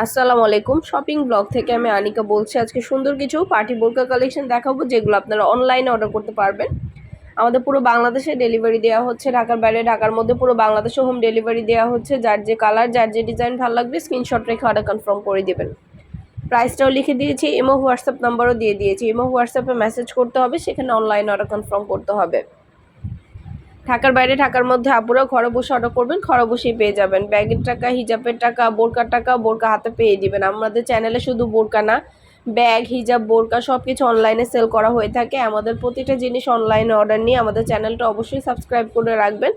আসসালামু আলাইকুম। Shopping blog থেকে আমি আনিকা বলছি। আজকে সুন্দর কিছু পার্টি বোরকা কালেকশন দেখাবো, যেগুলো আপনারা অনলাইনে অর্ডার করতে পারবেন। আমাদের পুরো বাংলাদেশে ডেলিভারি দেওয়া হচ্ছে, ঢাকার বাইরে, ঢাকার মধ্যে পুরো বাংলাদেশে হোম ডেলিভারি দেওয়া হচ্ছে। যার যে কালার, যার যে ডিজাইন ভালো লাগবে স্ক্রিনশট রেখে অর্ডার কনফার্ম করে দিবেন। প্রাইসটাও লিখে দিয়েছি, ইমো হোয়াটসঅ্যাপ নাম্বারও দিয়ে দিয়েছি। ইমো হোয়াটসঅ্যাপে মেসেজ করতে হবে, সেখানে অনলাইনে অর্ডার কনফার্ম করতে হবে। ঢাকার বাইরে, ঢাকার মধ্যে আপুরা ঘরে বসে অর্ডার করবেন, ঘরে বসেই পেয়ে যাবেন। ব্যাগের টাকা, হিজাবের টাকা, বোরকার টাকা বোরকা হাতে পেয়ে দিবেন। আমাদের চ্যানেলে শুধু বোরকা না, ব্যাগ, হিজাব, বোরকা সব কিছু অনলাইনে সেল করা হয়ে থাকে। আমাদের প্রতিটা জিনিস অনলাইনে অর্ডার নিয়ে আমাদের চ্যানেলটা অবশ্যই সাবস্ক্রাইব করে রাখবেন,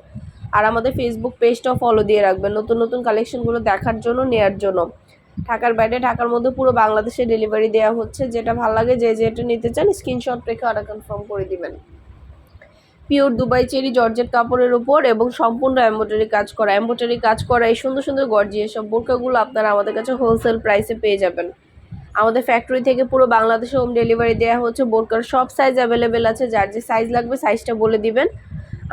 আর আমাদের ফেসবুক পেজটাও ফলো দিয়ে রাখবেন নতুন নতুন কালেকশনগুলো দেখার জন্য, নেয়ার জন্য। ঢাকার বাইরে, ঢাকার মধ্যে পুরো বাংলাদেশে ডেলিভারি দেওয়া হচ্ছে। যেটা ভালো লাগে, যে যেটা নিতে চান স্ক্রিনশট রেখে অর্ডার কনফার্ম করে দিবেন। পিওর দুবাই চেরি জর্জেট কাপড়ের উপর এবং সম্পূর্ণ এমব্রয়ডারি কাজ করা এই সুন্দর সুন্দর গর্জিয়াস সব বোরকাগুলো আপনারা আমাদের কাছে হোলসেল প্রাইসে পেয়ে যাবেন। আমাদের ফ্যাক্টরি থেকে পুরো বাংলাদেশে হোম ডেলিভারি দেওয়া হচ্ছে। বোরকার সব সাইজ অ্যাভেলেবেল আছে, যার যে সাইজ লাগবে সাইজটা বলে দিবেন,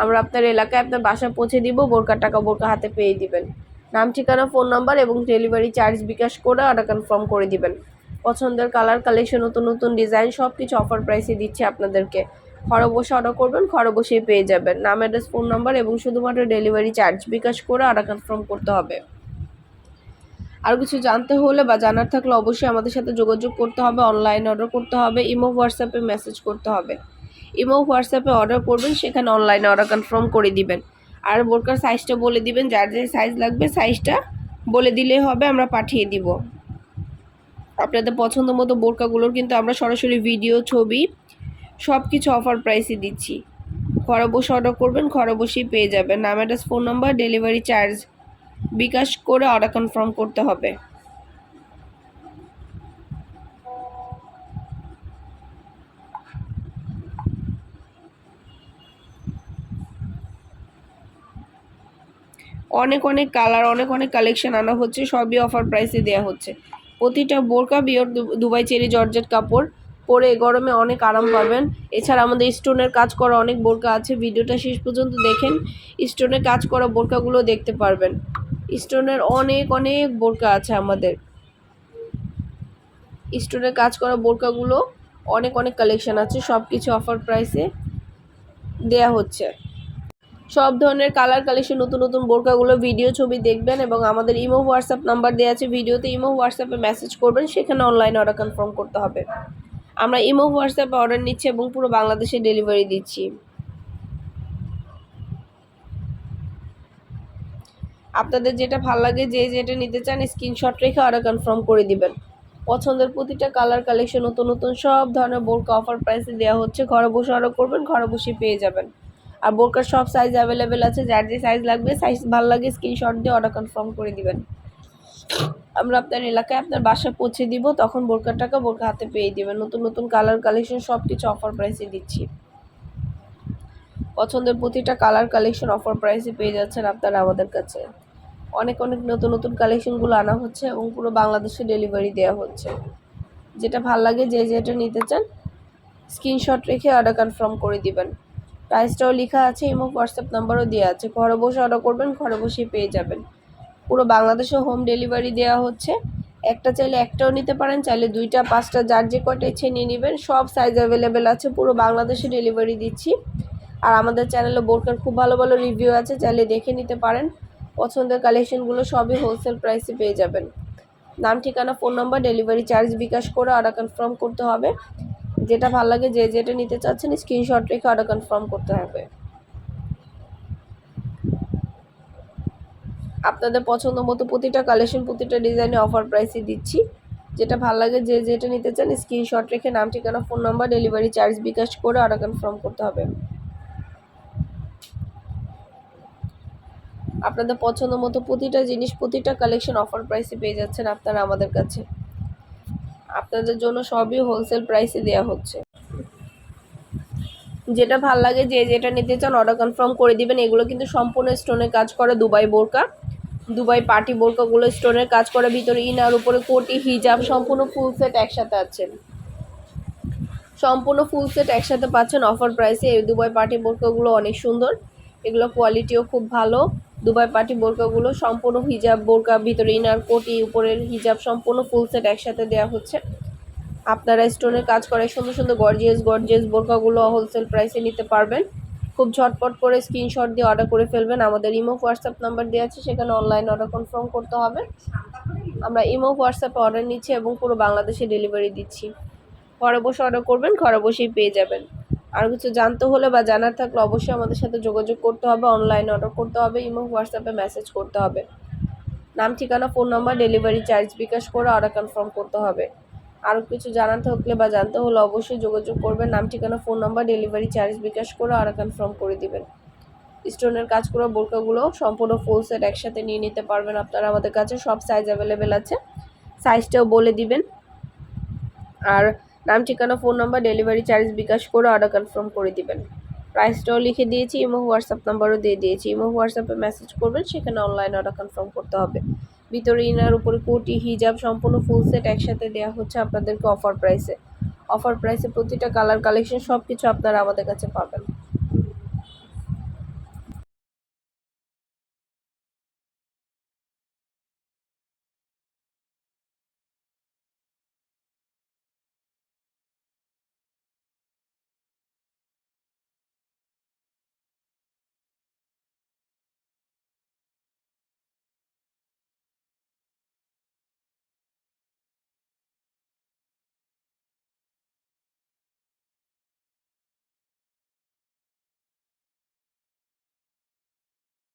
আমরা আপনার এলাকায় আপনার বাসায় পৌঁছে দিব। বোরকার টাকা বোরকা হাতে পেয়ে দিবেন। নাম, ঠিকানা, ফোন নাম্বার এবং ডেলিভারি চার্জ বিকাশ করে অর্ডার কনফার্ম করে দিবেন। পছন্দের কালার, কালেকশন, নতুন নতুন ডিজাইন সব কিছু অফার প্রাইসে দিচ্ছি আপনাদেরকে। ঘরে বসে অর্ডার করবেন, ঘরে বসেই পেয়ে যাবেন। নাম, অ্যাড্রেস, ফোন নাম্বার এবং শুধুমাত্র ডেলিভারি চার্জ বিকাশ করে অর্ডার কনফার্ম করতে হবে। আর কিছু জানতে হলে বা জানার থাকলে অবশ্যই আমাদের সাথে যোগাযোগ করতে হবে, অনলাইনে অর্ডার করতে হবে, ইমো হোয়াটসঅ্যাপে মেসেজ করতে হবে। ইমো হোয়াটসঅ্যাপে অর্ডার করবেন, সেখানে অনলাইনে অর্ডার কনফার্ম করে দিবেন। আর বোরকার সাইজটা বলে দিবেন, যার যে সাইজ লাগবে সাইজটা বলে দিলেই হবে, আমরা পাঠিয়ে দিব। আপনাদের পছন্দ মতো বোরকাগুলোর কিন্তু আমরা সরাসরি ভিডিও, ছবি সব কিছু অফার প্রাইসে দিচ্ছি। ঘরে বসে অর্ডার করবেন, ঘরে বসেই পেয়ে যাবেন। নাম, address, phone number, delivery charge bKash করে অর্ডার কনফার্ম করতে হবে। অনেক অনেক কালার, অনেক অনেক কালেকশন আনা হচ্ছে, সবই অফার প্রাইসে দেওয়া হচ্ছে। প্রতিটা বোরকা পিওর দুবাই চেরি জর্জেট কাপড়, পরে গরমে অনেক আরাম পাবেন। এছাড়া আমাদের স্টোনের কাজ করা অনেক বোরকা আছে, ভিডিওটা শেষ পর্যন্ত দেখেন, স্টোনের কাজ করা বোরকাগুলো দেখতে পারবেন। স্টোনের অনেক অনেক বোরকা আছে আমাদের। স্টোনের কাজ করা বোরকাগুলো অনেক অনেক কালেকশন আছে, সব কিছু অফার প্রাইসে দেয়া হচ্ছে। সব ধরনের কালার কালেকশন, নতুন নতুন বোরকাগুলো ভিডিও, ছবি দেখবেন এবং আমাদের ইমো হোয়াটসঅ্যাপ নাম্বার দেওয়া আছে ভিডিওতে। ইমো হোয়াটসঅ্যাপে মেসেজ করবেন, সেখানে অনলাইনে অর্ডার কনফার্ম করতে হবে। আমরা ইমো হোয়াটসঅ্যাপে অর্ডার নিচ্ছি এবং পুরো বাংলাদেশে ডেলিভারি দিচ্ছি। আপনাদের যেটা ভালো লাগে, যে যেটা নিতে চান স্ক্রিনশট রেখে অর্ডার কনফার্ম করে দিবেন। পছন্দের প্রতিটা কালার কালেকশন, নতুন নতুন সব ধরনের বোরকা অফার প্রাইসে দেওয়া হচ্ছে। ঘরে বসে অর্ডার করবেন, ঘরে বসে পেয়ে যাবেন। আর বোরকার সব সাইজ অ্যাভেলেবেল আছে, যার যে সাইজ লাগবে সাইজ ভালো লাগে স্ক্রিনশট দিয়ে অর্ডার কনফার্ম করে দিবেন। আমরা আপনার এলাকায় আপনার বাসায় পৌঁছে দিব, তখন বোরকার টাকা বোরকা হাতে পেয়ে দিবেন। নতুন নতুন কালার কালেকশন সব কিছু অফার প্রাইসে দিচ্ছি। পছন্দের প্রতিটা কালার কালেকশন অফার প্রাইসে পেয়ে যাচ্ছেন আপনারা আমাদের কাছে। অনেক অনেক নতুন নতুন কালেকশনগুলো আনা হচ্ছে এবং পুরো বাংলাদেশে ডেলিভারি দেওয়া হচ্ছে। যেটা ভাল লাগে, যে যেটা নিতে চান স্ক্রিনশট রেখে অর্ডার কনফার্ম করে দিবেন। প্রাইসটাও লেখা আছে, এবং হোয়াটসঅ্যাপ নাম্বারও দেওয়া আছে। ঘরে বসে অর্ডার করবেন, ঘরে বসেই পেয়ে যাবেন। পুরো বাংলাদেশে হোম ডেলিভারি দেওয়া হচ্ছে। একটা চাইলে একটাও নিতে পারেন, চাইলে দুইটা, পাঁচটা, যার যে কয়টা ইচ্ছে নিয়ে নেবেন। সব সাইজ অ্যাভেলেবেল আছে, পুরো বাংলাদেশে ডেলিভারি দিচ্ছি। আর আমাদের চ্যানেলে বোরকার খুব ভালো ভালো রিভিউ আছে, চাইলে দেখে নিতে পারেন। পছন্দের কালেকশনগুলো সবই হোলসেল প্রাইসে পেয়ে যাবেন। নাম, ঠিকানা, phone number, delivery charge bKash করে অর্ডার কনফার্ম করতে হবে। যেটা ভালো লাগে, যে যেটা নিতে চাচ্ছেন স্ক্রিনশট রেখে অর্ডার কনফার্ম করতে হবে। আপনাদের পছন্দ মতো প্রতিটা কালেকশন, প্রতিটা ডিজাইনে অফার প্রাইসে দিচ্ছি। যেটা ভালো লাগে, যে যেটা নিতে চান স্ক্রিনশট রেখে নাম, ঠিকানা, phone number, delivery charge bKash করে অর্ডার কনফার্ম করতে হবে। আপনাদের পছন্দ মতো প্রতিটা জিনিস, প্রতিটা কালেকশন অফার প্রাইসে পেয়ে যাচ্ছেন আপনারা আমাদের কাছে। আপনাদের জন্য সবই হোলসেল প্রাইসে দেওয়া হচ্ছে। যেটা ভাল লাগে, যে যেটা নিতে চান অর্ডার কনফার্ম করে দিবেন। এগুলো কিন্তু সম্পূর্ণ স্টোনের কাজ করে দুবাই বোরকা, দুবাই পার্টি বোরকাগুলো স্টোনের কাজ করে। ভিতরে ইনার, উপরে কোটি, হিজাব, সম্পূর্ণ ফুল সেট একসাথে আছেন। সম্পূর্ণ ফুল সেট একসাথে পাচ্ছেন অফার প্রাইসে। এই দুবাই পার্টি বোরকাগুলো অনেক সুন্দর, এগুলো কোয়ালিটিও খুব ভালো। দুবাই পার্টি বোরকাগুলো সম্পূর্ণ হিজাব বোরকা, ভিতরে ইনার কোটি, উপরের হিজাব সম্পূর্ণ ফুল সেট একসাথে দেওয়া হচ্ছে। আপনারা স্টোনের কাজ করে সুন্দর সুন্দর গর্জিয়াস বোরকাগুলো হোলসেল প্রাইসে নিতে পারবেন। খুব ঝটপট করে স্ক্রিনশট দিয়ে অর্ডার করে ফেলবেন। আমাদের ইমো হোয়াটসঅ্যাপ নাম্বার দেওয়া আছে, সেখানে অনলাইন অর্ডার কনফার্ম করতে হবে। আমরা ইমো হোয়াটসঅ্যাপে অর্ডার নিচ্ছি এবং পুরো বাংলাদেশে ডেলিভারি দিচ্ছি। ঘরে বসে অর্ডার করবেন, ঘরে বসেই পেয়ে যাবেন। আর কিছু জানতে হলে বা জানার থাকলে অবশ্যই আমাদের সাথে যোগাযোগ করতে হবে, অনলাইন অর্ডার করতে হবে, ইমো হোয়াটসঅ্যাপে মেসেজ করতে হবে। নাম, ঠিকানা, phone number, delivery charge bKash করে অর্ডার কনফার্ম করতে হবে। আরও কিছু জানার থাকলে বা জানতে হলে অবশ্যই যোগাযোগ করবেন। নাম, ঠিকানা, phone number, delivery charge bKash করে অর্ডার কনফার্ম করে দিবেন। স্টোনের কাজ করা বোরকাগুলো সম্পূর্ণ ফুল সেট একসাথে নিয়ে নিতে পারবেন আপনারা। আমাদের কাছে সব সাইজ অ্যাভেলেবেল আছে, সাইজটাও বলে দিবেন। আর নাম, ঠিকানা, phone number, delivery charge bKash করে অর্ডার কনফার্ম করে দিবেন। প্রাইসটাও লিখে দিয়েছি, ইমো হোয়াটসঅ্যাপ নাম্বারও দিয়ে দিয়েছি। ইমো হোয়াটসঅ্যাপে মেসেজ করবেন, সেখানে অনলাইন অর্ডার কনফার্ম করতে হবে। ভিতরে ইনার, উপরে কোটি, হিজাব সম্পূর্ণ ফুল সেট একসাথে দেওয়া হচ্ছে আপনাদেরকে অফার প্রাইসে। প্রতিটা কালার কালেকশন সব কিছু আপনারা আমাদের কাছে পাবেন।